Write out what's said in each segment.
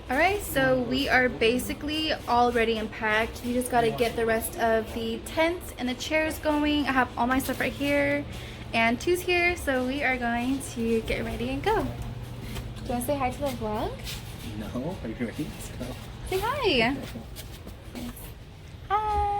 Alright, so we are basically already unpacked. We just gotta get the rest of the tents and the chairs going. I have all my stuff right here, and Tu's here, so we are going to get ready and go. Do you want to say hi to the vlog? No, are you ready? Let's go. Say hi! Hi!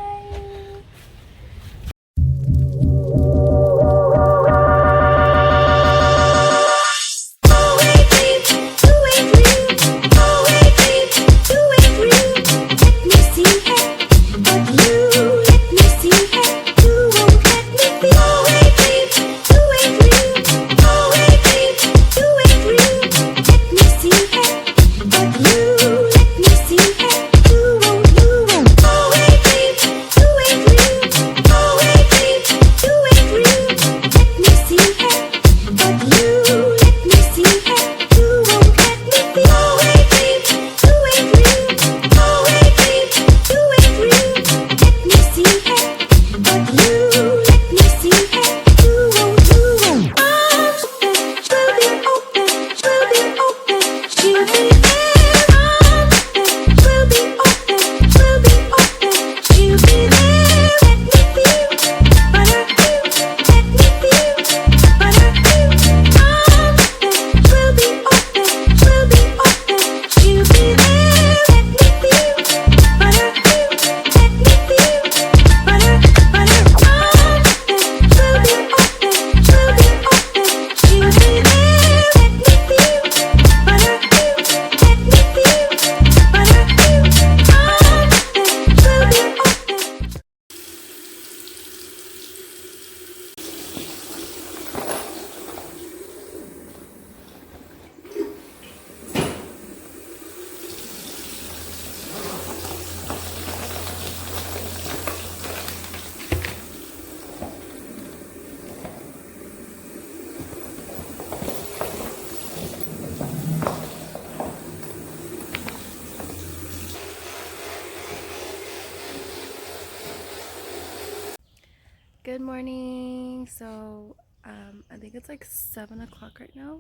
Good morning. So I think it's like 7 o'clock right now,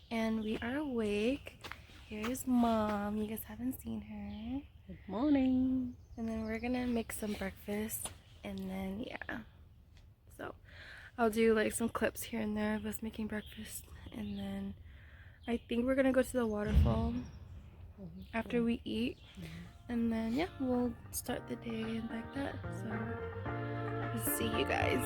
and we are awake. Here's Mom. You guys haven't seen her. Good morning. And then we're gonna make some breakfast, and then yeah. So I'll do like some clips here and there of us making breakfast, and then I think we're gonna go to the waterfall after we eat, and then yeah, we'll start the day like that. So we'll see you guys.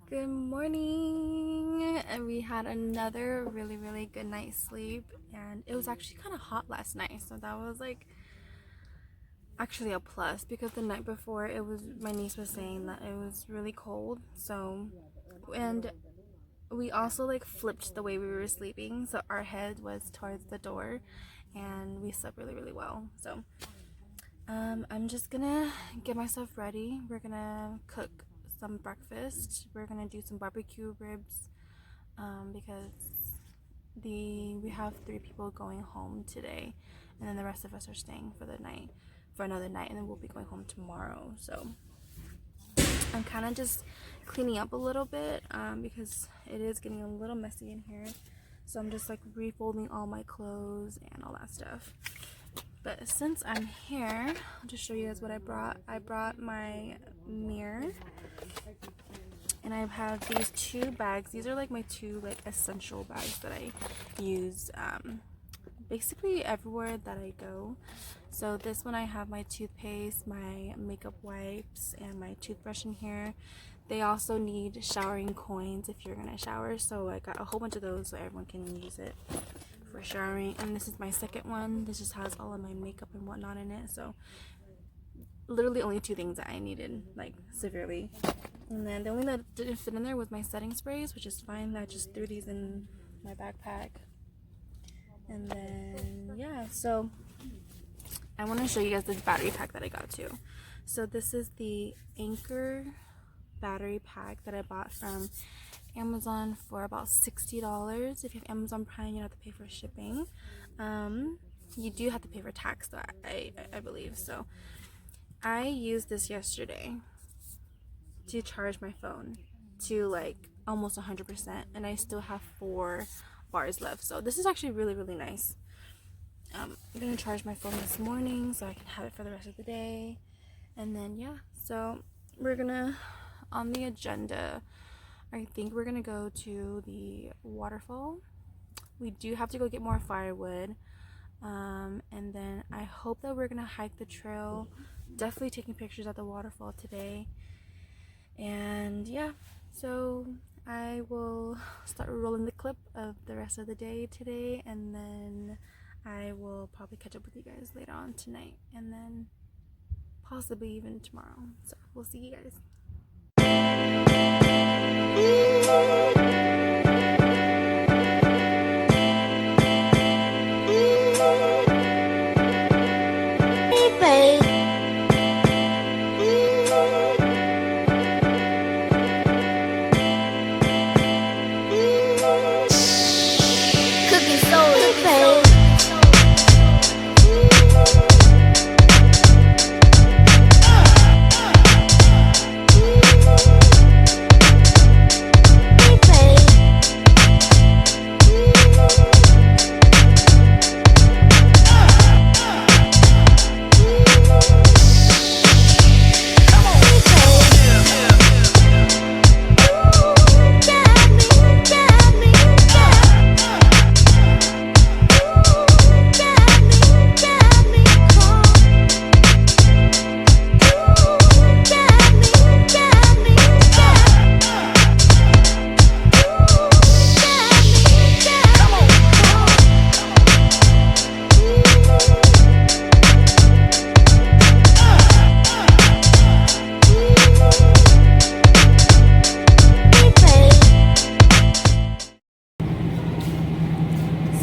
Good morning, and we had another really good night's sleep, and it was actually kind of hot last night, so that was like actually a plus, because the night before it was, my niece was saying that it was really cold. So, and we also like flipped the way we were sleeping, so our head was towards the door and we slept really well. So I'm just gonna get myself ready. We're gonna cook some breakfast. We're gonna do some barbecue ribs because we have 3 people going home today, and then the rest of us are staying for the night, for another night, and then we'll be going home tomorrow. So I'm kind of just cleaning up a little bit because it is getting a little messy in here. So I'm just like refolding all my clothes and all that stuff. But since I'm here, I'll just show you guys what I brought. I brought my mirror, and I have these 2 bags. These are like my 2 like essential bags that I use basically everywhere that I go. So this one, I have my toothpaste, my makeup wipes, and my toothbrush in here. They also need showering coins if you're gonna shower, so I got a whole bunch of those so everyone can use it for showering. And this is my second one. This just has all of my makeup and whatnot in it. So literally only 2 things that I needed, like severely. And then the only thing that didn't fit in there was my setting sprays, which is fine. I just threw these in my backpack. And then yeah, so I want to show you guys this battery pack that I got too. So this is the Anchor battery pack that I bought from Amazon for about $60. If you have Amazon Prime, you don't have to pay for shipping. You do have to pay for tax though, I believe. So I used this yesterday to charge my phone to like almost 100%, and I still have 4 bars left. So this is actually really nice. I'm gonna charge my phone this morning so I can have it for the rest of the day. And then yeah, so we're gonna, on the agenda, I think we're gonna go to the waterfall. We do have to go get more firewood, and then I hope that we're gonna hike the trail. Definitely taking pictures at the waterfall today. And yeah, so I will start rolling the clip of the rest of the day today, and then I will probably catch up with you guys later on tonight, and then possibly even tomorrow. So we'll see you guys.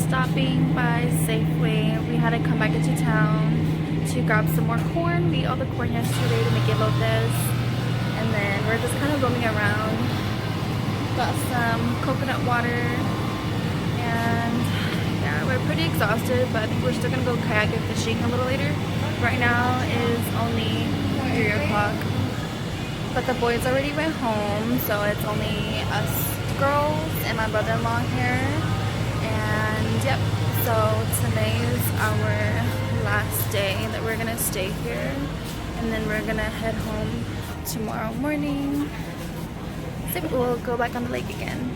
Stopping by Safeway, we had to come back into town to grab some more corn. We ate all the corn yesterday to make elotes, and then we're just kind of roaming around. Got some coconut water, and yeah, we're pretty exhausted, but I think we're still gonna go kayak and fishing a little later. Right now is only 3 o'clock, but the boys already went home, so it's only us girls and my brother-in-law here. And yep, so today is our last day that we're gonna stay here, and then we're gonna head home tomorrow morning. So we'll go back on the lake again.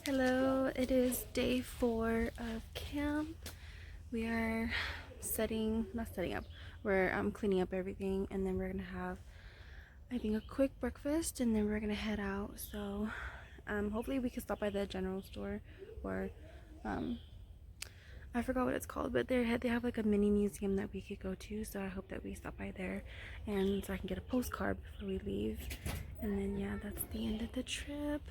Hello, it is day 4 of camp. We are not setting up. We're cleaning up everything, and then we're gonna have, I think, a quick breakfast, and then we're gonna head out. So hopefully we can stop by the general store, or I forgot what it's called, but they have like a mini museum that we could go to. So I hope that we stop by there, and so I can get a postcard before we leave. And then yeah, that's the end of the trip.